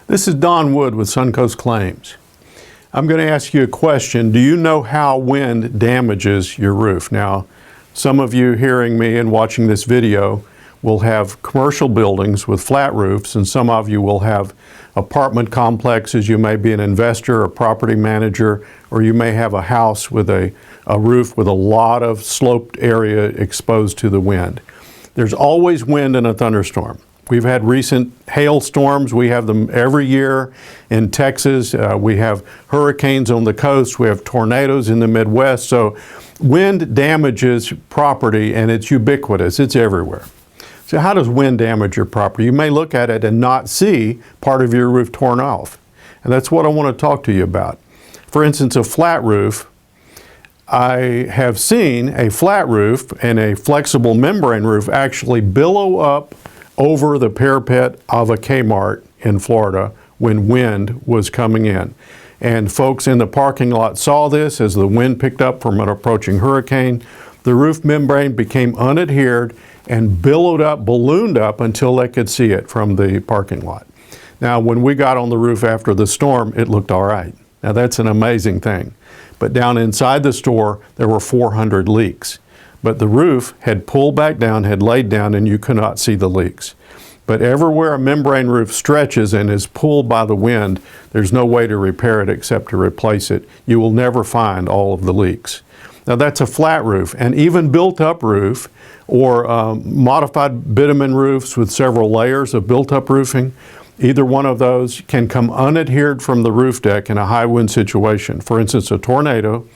This is Don Wood with Suncoast Claims. I'm going to ask you a question. Do you know how wind damages your roof? Now, some of you hearing me and watching this video will have commercial buildings with flat roofs, and some of you will have apartment complexes. You may be an investor or property manager, or you may have a house with a roof with a lot of sloped area exposed to the wind. There's always wind in a thunderstorm. We've had recent hailstorms. We have them every year in Texas. We have hurricanes on the coast. We have tornadoes in the Midwest. So wind damages property, and it's ubiquitous. It's everywhere. So how does wind damage your property? You may look at it and not see part of your roof torn off. And that's what I want to talk to you about. For instance, a flat roof. I have seen a flat roof and a flexible membrane roof actually billow up over the parapet of a Kmart in Florida when wind was coming in. And folks in the parking lot saw this as the wind picked up from an approaching hurricane. The roof membrane became unadhered and billowed up, ballooned up until they could see it from the parking lot. Now, when we got on the roof after the storm, it looked all right. Now, that's an amazing thing. But down inside the store, there were 400 leaks. But the roof had pulled back down, had laid down, and you could not see the leaks. But everywhere a membrane roof stretches and is pulled by the wind, there's no way to repair it except to replace it. You will never find all of the leaks. Now that's a flat roof, and even built-up roof or modified bitumen roofs with several layers of built-up roofing, either one of those can come unadhered from the roof deck in a high wind situation. For instance, a tornado,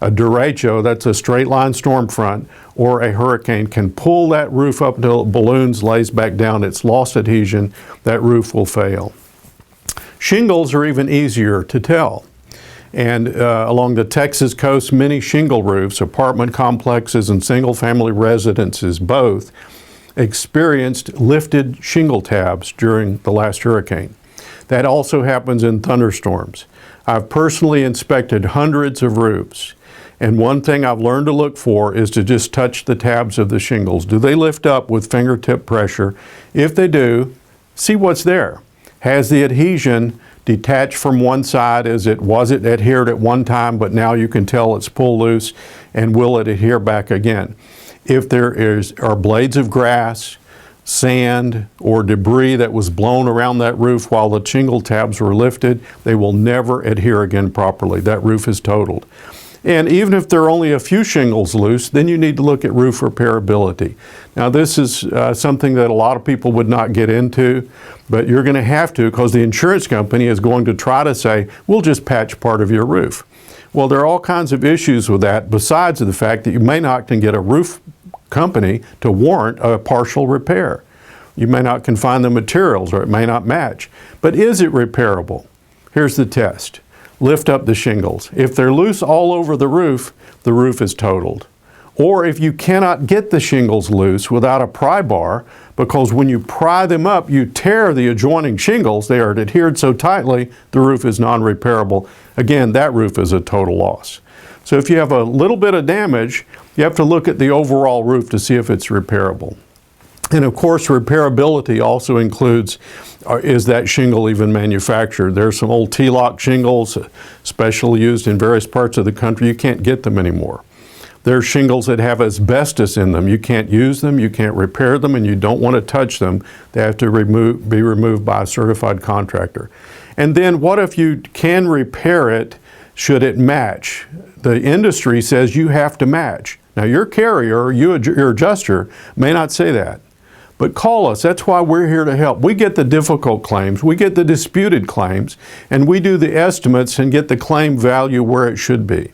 a derecho, that's a straight line storm front, or a hurricane can pull that roof up until it balloons, lays back down, it's lost adhesion, that roof will fail. Shingles are even easier to tell. And along the Texas coast, many shingle roofs, apartment complexes and single-family residences both, experienced lifted shingle tabs during the last hurricane. That also happens in thunderstorms. I've personally inspected hundreds of roofs, and one thing I've learned to look for is to just touch the tabs of the shingles. Do they lift up with fingertip pressure? If they do, see what's there. Has the adhesion detached from one side? Was it adhered at one time, but now you can tell it's pulled loose, and will it adhere back again? If there are blades of grass, sand, or debris that was blown around that roof while the shingle tabs were lifted, they will never adhere again properly. That roof is totaled. And even if there are only a few shingles loose, then you need to look at roof repairability. Now this is something that a lot of people would not get into, but you're going to have to, because the insurance company is going to try to say, we'll just patch part of your roof. Well, there are all kinds of issues with that, besides the fact that you may not can get a roof company to warrant a partial repair. You may not can find the materials, or it may not match. But is it repairable? Here's the test. Lift up the shingles. If they're loose all over the roof is totaled. Or if you cannot get the shingles loose without a pry bar, because when you pry them up, you tear the adjoining shingles, they are adhered so tightly, the roof is non-repairable. Again, that roof is a total loss. So if you have a little bit of damage, you have to look at the overall roof to see if it's repairable. And of course, repairability also includes, is that shingle even manufactured? There's some old T-lock shingles, specially used in various parts of the country. You can't get them anymore. There's shingles that have asbestos in them. You can't use them, you can't repair them, and you don't want to touch them. They have to be removed by a certified contractor. And then what if you can repair it, should it match? The industry says you have to match. Now your carrier, your adjuster, may not say that. But call us. That's why we're here to help. We get the difficult claims, we get the disputed claims, and we do the estimates and get the claim value where it should be.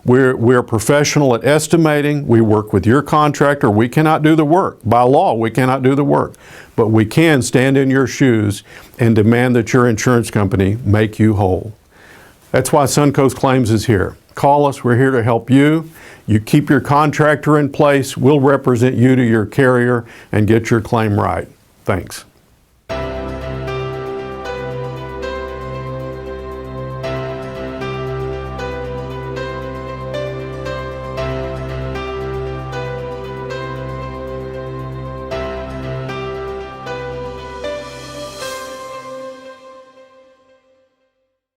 We're professional at estimating. We work with your contractor. We cannot do the work. By law, we cannot do the work. But we can stand in your shoes and demand that your insurance company make you whole. That's why Suncoast Claims is here. Call us. We're here to help you. You keep your contractor in place. We'll represent you to your carrier and get your claim right. Thanks.